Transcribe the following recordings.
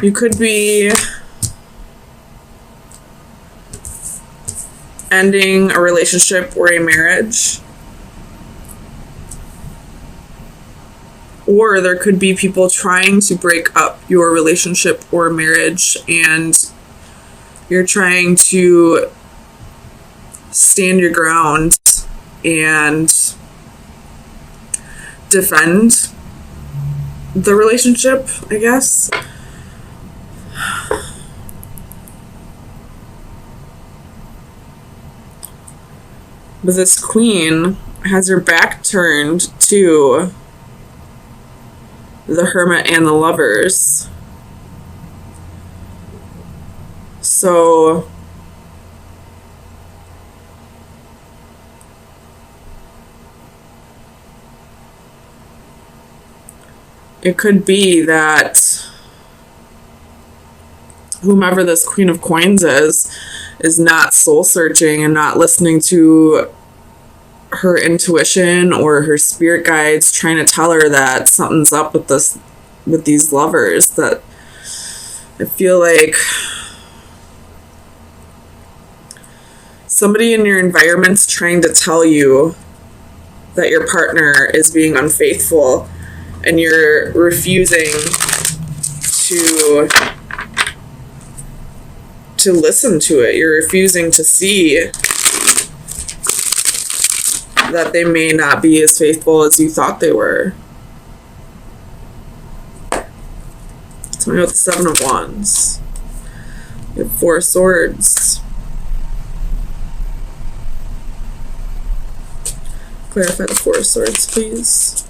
You could be ending a relationship or a marriage. Or there could be people trying to break up your relationship or marriage, and you're trying to stand your ground and defend the relationship, I guess. But this queen has her back turned to the Hermit and the Lovers. So it could be that whomever this Queen of Coins is not soul searching and not listening to her intuition or her spirit guides trying to tell her that something's up with these lovers. That I feel like somebody in your environment's trying to tell you that your partner is being unfaithful, and you're refusing to listen to it. You're refusing to see that they may not be as faithful as you thought they were. Tell me about the Seven of Wands. You have Four of Swords. Clarify the Four of Swords, please.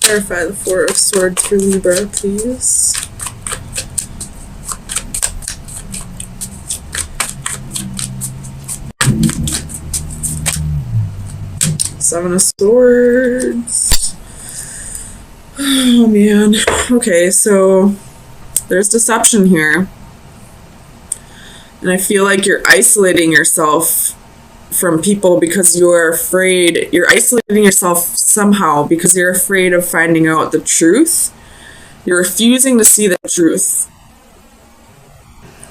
Clarify the Four of Swords for Libra, please. Seven of Swords. Oh man. Okay, so there's deception here. And I feel like you're isolating yourself from people because you're afraid. You're isolating yourself somehow because you're afraid of finding out the truth. You're refusing to see the truth.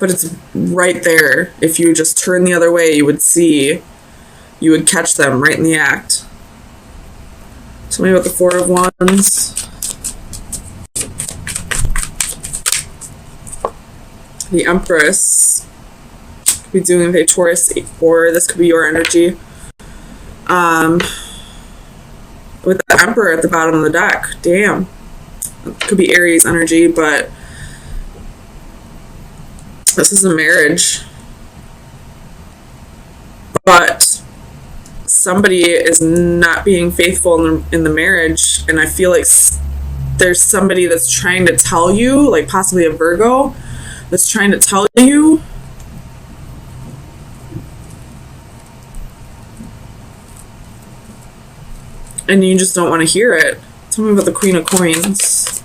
But it's right there. If you just turn the other way, you would catch them right in the act. Tell me about the Four of Wands. The Empress. Could be doing with a Taurus, or this could be your energy. With the Emperor at the bottom of the deck. Damn. It could be Aries energy, but this is a marriage. But somebody is not being faithful in the marriage, and I feel like there's somebody that's trying to tell you, like possibly a Virgo, that's trying to tell you and you just don't want to hear it. Tell me about the Queen of Coins.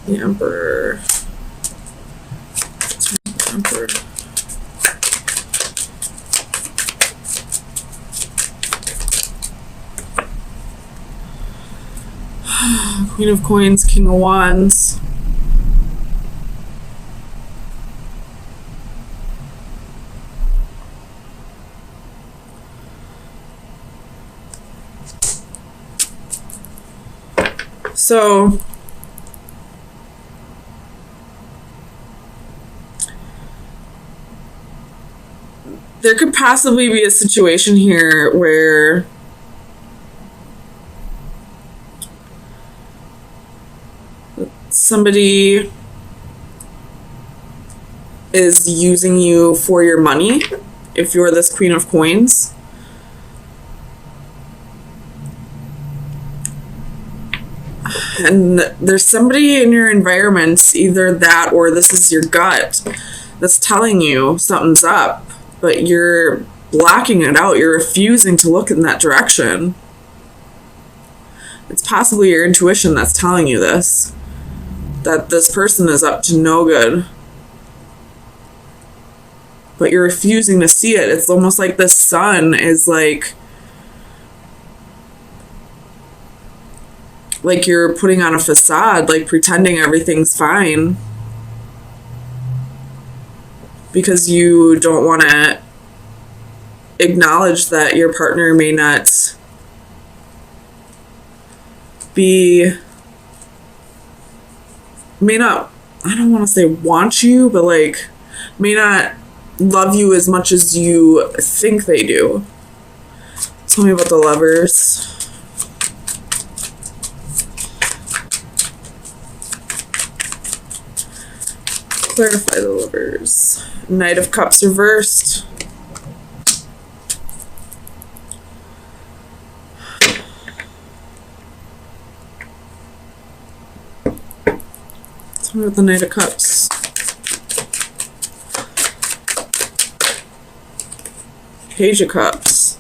The Emperor. Emperor. Queen of Coins, King of Wands. So there could possibly be a situation here where somebody is using you for your money if you're this Queen of Coins. And there's somebody in your environment, either that or this is your gut, that's telling you something's up, but you're blocking it out. You're refusing to look in that direction. It's possibly your intuition that's telling you this, that this person is up to no good, but you're refusing to see it. It's almost like the sun is like like you're putting on a facade, like pretending everything's fine because you don't want to acknowledge that your partner may not I don't want to say want you, but like may not love you as much as you think they do. Tell me about the Lovers. Clarify the Lovers. Knight of Cups reversed. Tell me about the Knight of Cups. Page of Cups.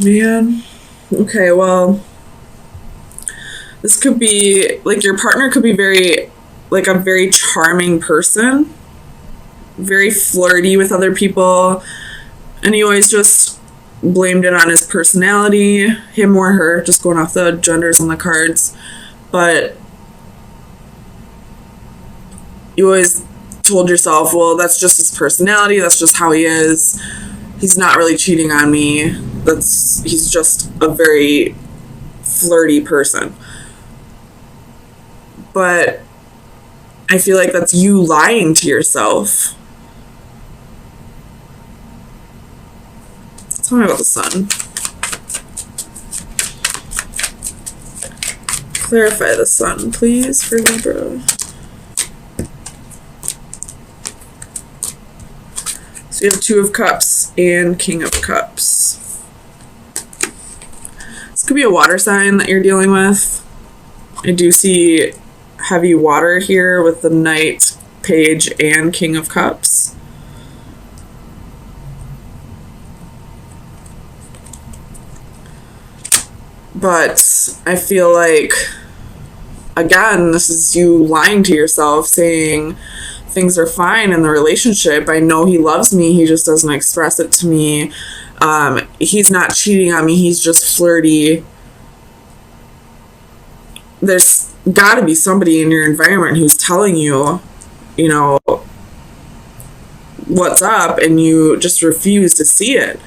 Man. Okay, well, this could be, like, your partner could be very, like, a very charming person. Very flirty with other people. And he always just blamed it on his personality. Him or her, just going off the genders on the cards. But you always told yourself, well, that's just his personality. That's just how he is. He's not really cheating on me. He's just a very flirty person. But I feel like that's you lying to yourself. Tell me about the Sun. Clarify the Sun, please, for Libra. So you have Two of Cups and King of Cups. This could be a water sign that you're dealing with. I do see heavy water here with the Knight, Page, and King of Cups. But I feel like, again, this is you lying to yourself, saying things are fine in the relationship. I know he loves me. He just doesn't express it to me. He's not cheating on me. He's just flirty. There's got to be somebody in your environment who's telling you, you know, what's up, and you just refuse to see it.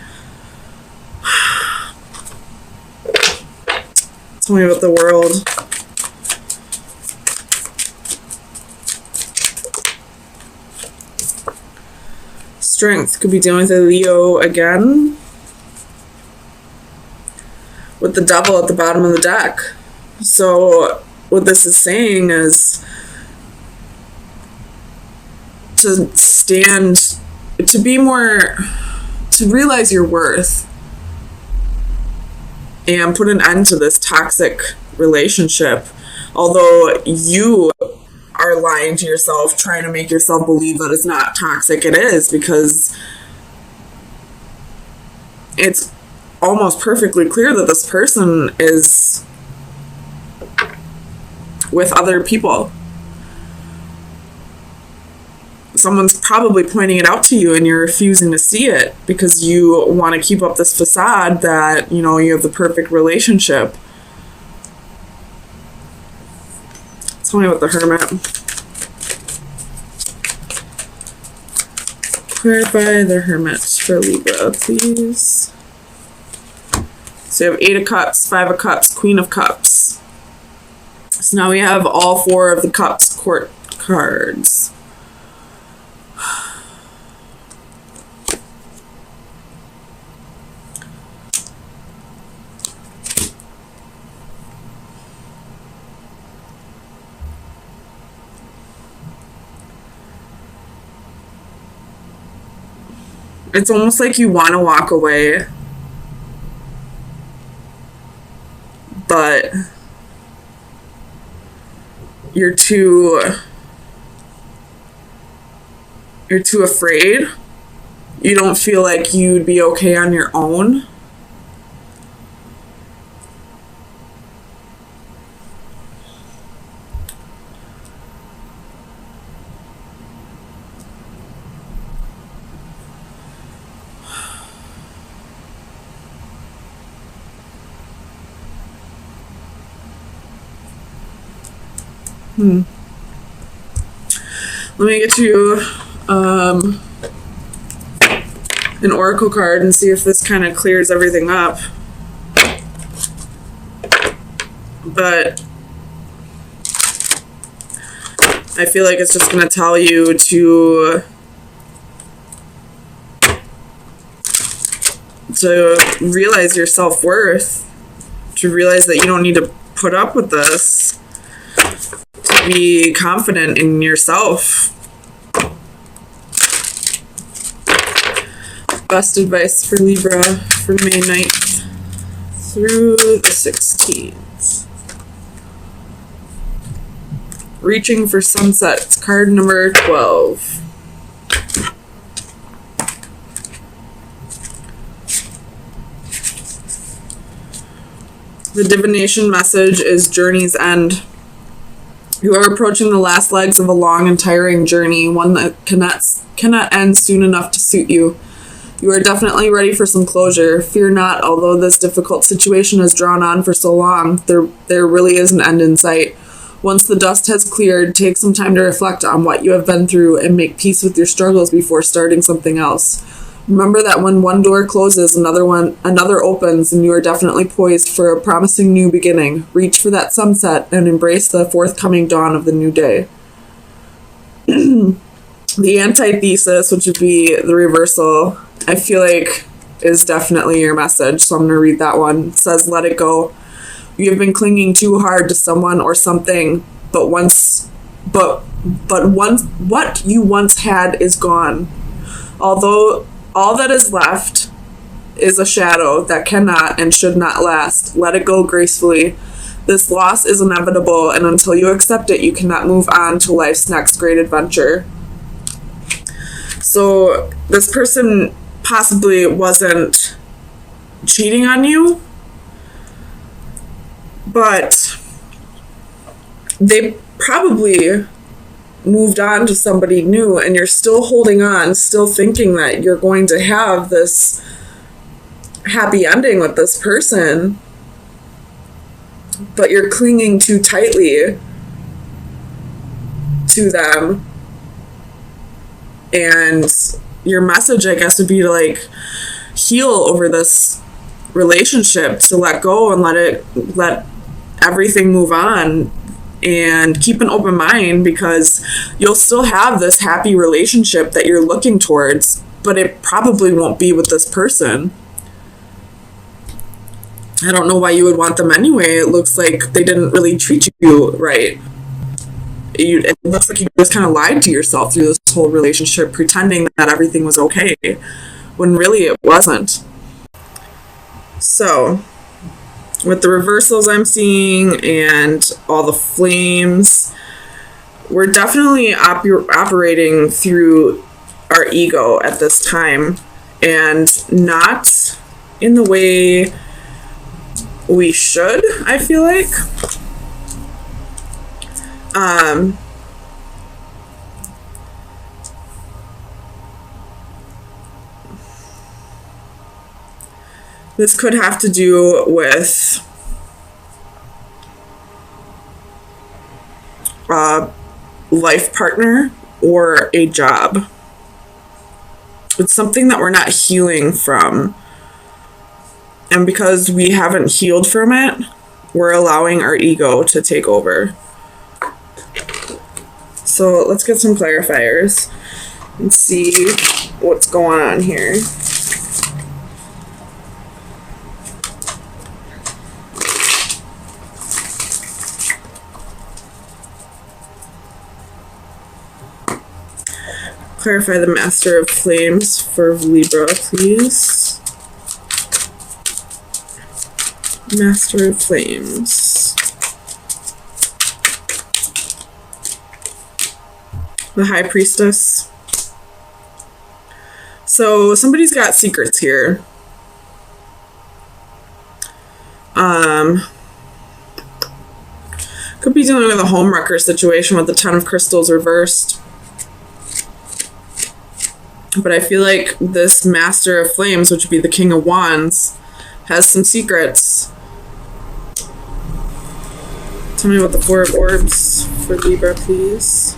Tell me about the World. Strength. Could be dealing with a Leo again. With the Devil at the bottom of the deck. So what this is saying is to stand, to be more, to realize your worth and put an end to this toxic relationship. Although you are lying to yourself, trying to make yourself believe that it's not toxic, it is, because it's almost perfectly clear that this person is with other people. Someone's probably pointing it out to you and you're refusing to see it because you want to keep up this facade that, you know, you have the perfect relationship. Tell me about the Hermit. Clarify the Hermit for Libra, please. So you have 8 of Cups, 5 of Cups, Queen of Cups. So now we have all 4 of the Cups court cards. It's almost like you want to walk away, but you're too afraid. You don't feel like you'd be okay on your own. Let me get you an oracle card and see if this kind of clears everything up. But I feel like it's just going to tell you to realize your self-worth, to realize that you don't need to put up with this, to be confident in yourself. Best advice for Libra for May 9th through the 16th. Reaching for Sunsets, card number 12. The divination message is journey's end. You are approaching the last legs of a long and tiring journey, one that cannot end soon enough to suit you. You are definitely ready for some closure. Fear not, although this difficult situation has drawn on for so long, there really is an end in sight. Once the dust has cleared, take some time to reflect on what you have been through and make peace with your struggles before starting something else. Remember that when one door closes, another opens, and you are definitely poised for a promising new beginning. Reach for that sunset and embrace the forthcoming dawn of the new day. The antithesis, which would be the reversal, I feel like is definitely your message, so I'm going to read that one. It says, let it go. You have been clinging too hard to someone or something, but what you once had is gone. Although all that is left is a shadow that cannot and should not last. Let it go gracefully. This loss is inevitable, and until you accept it, you cannot move on to life's next great adventure. So this person possibly wasn't cheating on you, but they probably moved on to somebody new, and you're still holding on, still thinking that you're going to have this happy ending with this person, but you're clinging too tightly to them. And your message, I guess, would be to like heal over this relationship, to let go and let everything move on, and keep an open mind, because you'll still have this happy relationship that you're looking towards, but it probably won't be with this person. I don't know why you would want them anyway. It looks like they didn't really treat you right. It looks like you just kind of lied to yourself through this whole relationship, pretending that everything was okay, when really it wasn't. So, with the reversals I'm seeing and all the flames, we're definitely operating through our ego at this time, and not in the way we should, I feel like. This could have to do with a life partner or a job. It's something that we're not healing from. And because we haven't healed from it, we're allowing our ego to take over. So let's get some clarifiers and see what's going on here. Clarify the Master of Flames for Libra, please. Master of Flames. The High Priestess. So somebody's got secrets here. Could be dealing with a homewrecker situation with the Ten of Crystals reversed. But I feel like this Master of Flames, which would be the King of Wands, has some secrets Tell me about the Four of Orbs for Libra, please.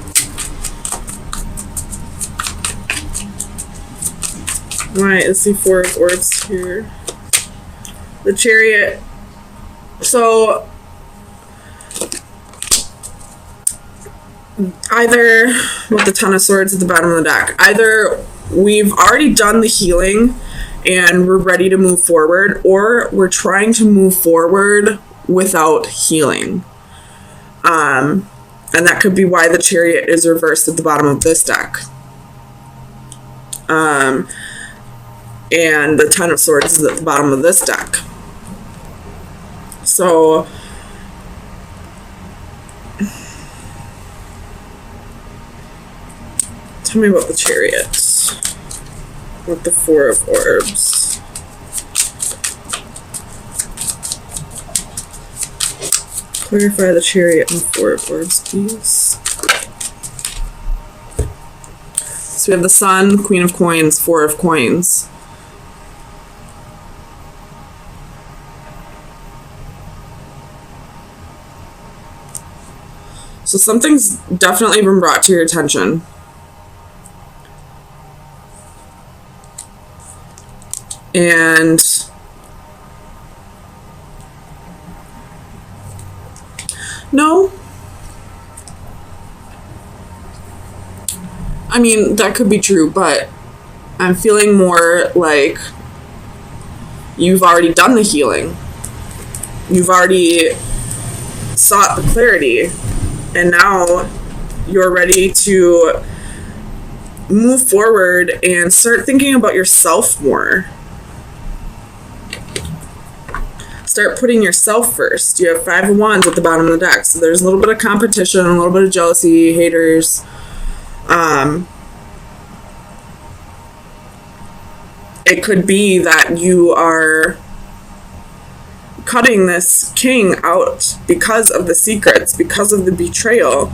Why is the Four of Orbs here? The Chariot. So, either, with the Ten of Swords at the bottom of the deck, either we've already done the healing and we're ready to move forward, or we're trying to move forward without healing. And that could be why the Chariot is reversed at the bottom of this deck. And the Ten of Swords is at the bottom of this deck. So, tell me about the Chariot with the Four of Orbs. Clarify the Chariot and Four of Orbs, please. So we have the Sun, Queen of Coins, Four of Coins. So something's definitely been brought to your attention. And no, I mean, that could be true, but I'm feeling more like you've already done the healing. You've already sought the clarity, and now you're ready to move forward and start thinking about yourself more. Start putting yourself first. You have Five of Wands at the bottom of the deck, so there's a little bit of competition, a little bit of jealousy, haters. It could be that you are cutting this king out because of the secrets, because of the betrayal,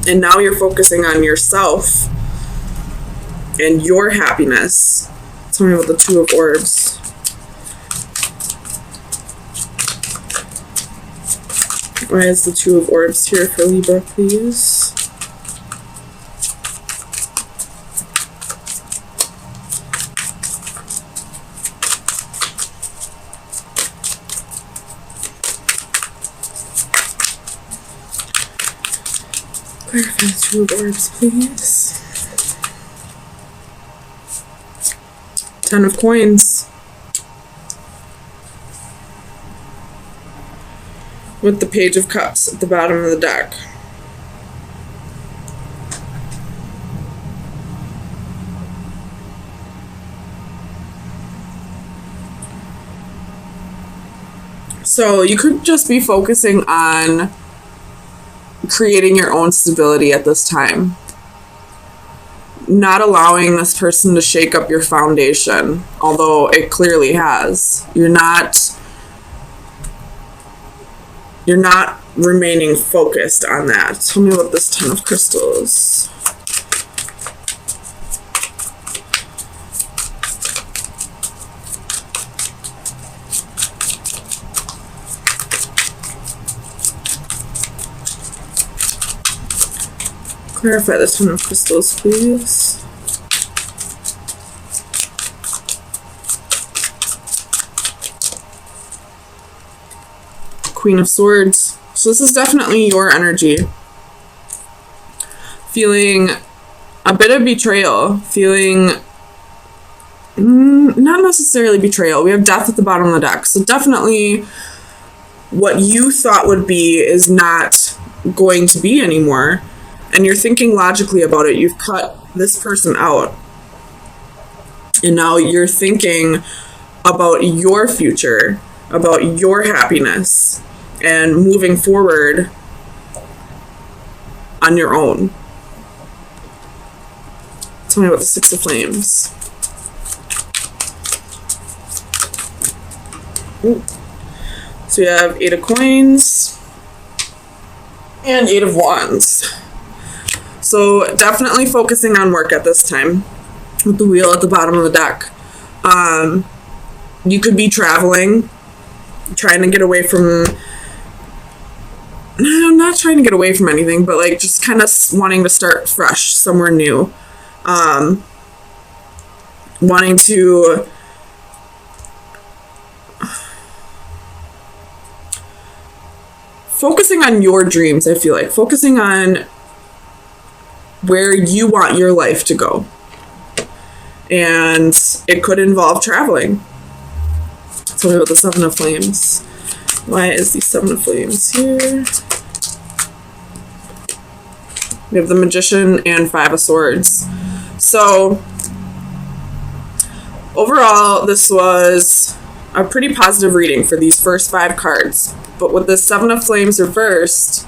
and now you're focusing on yourself and your happiness. Tell me about the Two of Orbs. Why is the Two of Orbs here for Libra, please? Clarify the Two of Orbs, please. Ten of Coins. With the Page of Cups at the bottom of the deck. So you could just be focusing on creating your own stability at this time. Not allowing this person to shake up your foundation, although it clearly has. You're not remaining focused on that. Tell me about this Ten of Crystals. Clarify the Ten of Crystals, please. Queen of Swords. So this is definitely your energy. Feeling a bit of betrayal. Feeling not necessarily betrayal. We have Death at the bottom of the deck. So definitely what you thought would be is not going to be anymore. And you're thinking logically about it. You've cut this person out. And now you're thinking about your future, about your happiness, and moving forward on your own. Tell me about the Six of Flames. Ooh. So we have Eight of Coins and Eight of Wands. So definitely focusing on work at this time with the Wheel at the bottom of the deck. You could be traveling, trying to get away from I'm not trying to get away from anything, but like just kind of wanting to start fresh somewhere new. Wanting to focusing on your dreams, I feel like. Focusing on where you want your life to go. And it could involve traveling. Tell me about the Seven of Flames. Why is the Seven of Flames here? We have the Magician and Five of Swords. So, overall, this was a pretty positive reading for these first 5 cards. But with the Seven of Flames reversed,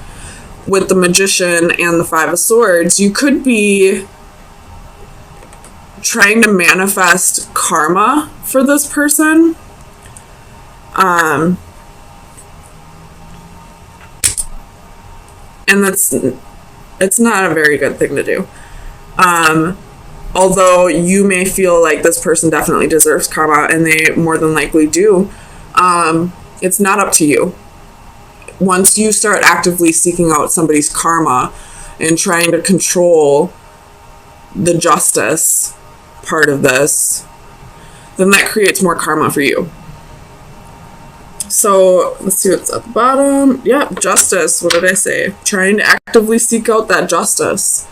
with the Magician and the Five of Swords, you could be trying to manifest karma for this person. And it's not a very good thing to do. Although you may feel like this person definitely deserves karma, and they more than likely do, it's not up to you. Once you start actively seeking out somebody's karma and trying to control the justice part of this, then that creates more karma for you. So let's see what's at the bottom. Yeah, justice. What did I say? Trying to actively seek out that justice.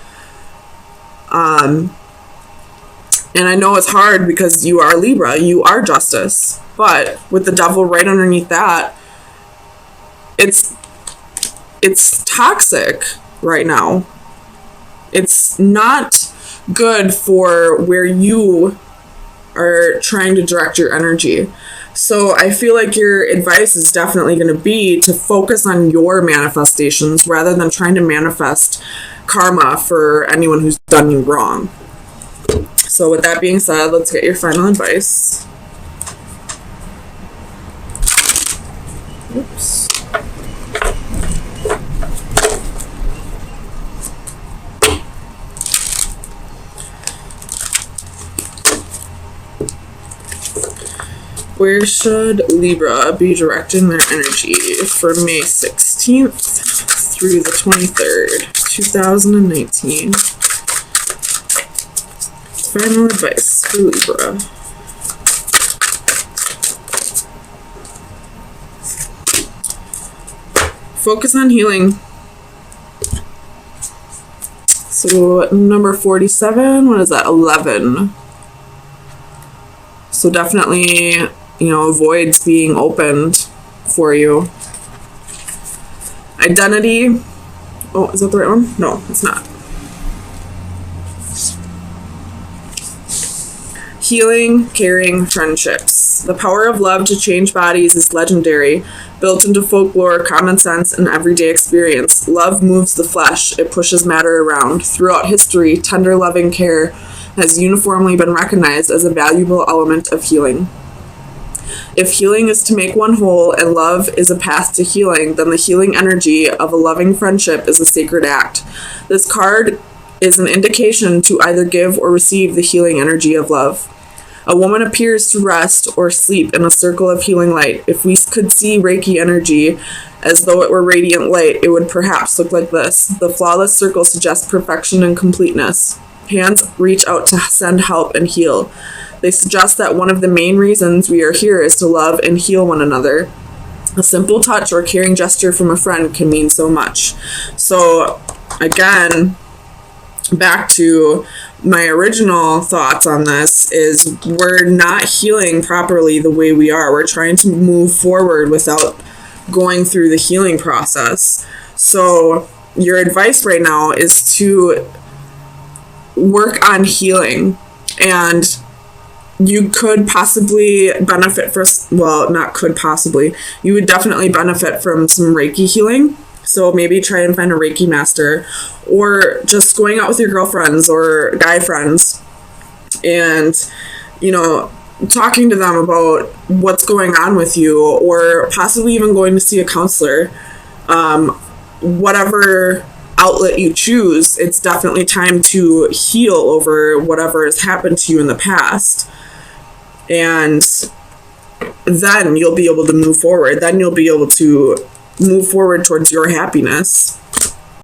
And I know it's hard because you are Libra. You are justice. But with the devil right underneath that, it's toxic right now. It's not good for where you are trying to direct your energy. So I feel like your advice is definitely going to be to focus on your manifestations rather than trying to manifest karma for anyone who's done you wrong. So with that being said, let's get your final advice. Oops. Where should Libra be directing their energy for May 16th through the 23rd, 2019? Final advice for Libra. Focus on healing. So number 47, what is that? 11. So definitely, voids being opened for you. Identity. Oh, is that the right one? No, it's not. Healing, caring, friendships. The power of love to change bodies is legendary, built into folklore, common sense, and everyday experience. Love moves the flesh. It pushes matter around. Throughout history, tender, loving care has uniformly been recognized as a valuable element of healing. If healing is to make one whole and love is a path to healing, then the healing energy of a loving friendship is a sacred act. This card is an indication to either give or receive the healing energy of love. A woman appears to rest or sleep in a circle of healing light. If we could see Reiki energy as though it were radiant light, it would perhaps look like this. The flawless circle suggests perfection and completeness. Hands reach out to send help and heal. They suggest that one of the main reasons we are here is to love and heal one another. A simple touch or caring gesture from a friend can mean so much. So, again, back to my original thoughts on this is we're not healing properly the way we are. We're trying to move forward without going through the healing process. So your advice right now is to work on healing, and you could possibly benefit you would definitely benefit from some Reiki healing. So maybe try and find a Reiki master, or just going out with your girlfriends or guy friends and, talking to them about what's going on with you, or possibly even going to see a counselor. Whatever outlet you choose, it's definitely time to heal over whatever has happened to you in the past. And then you'll be able to move forward. Then you'll be able to move forward towards your happiness.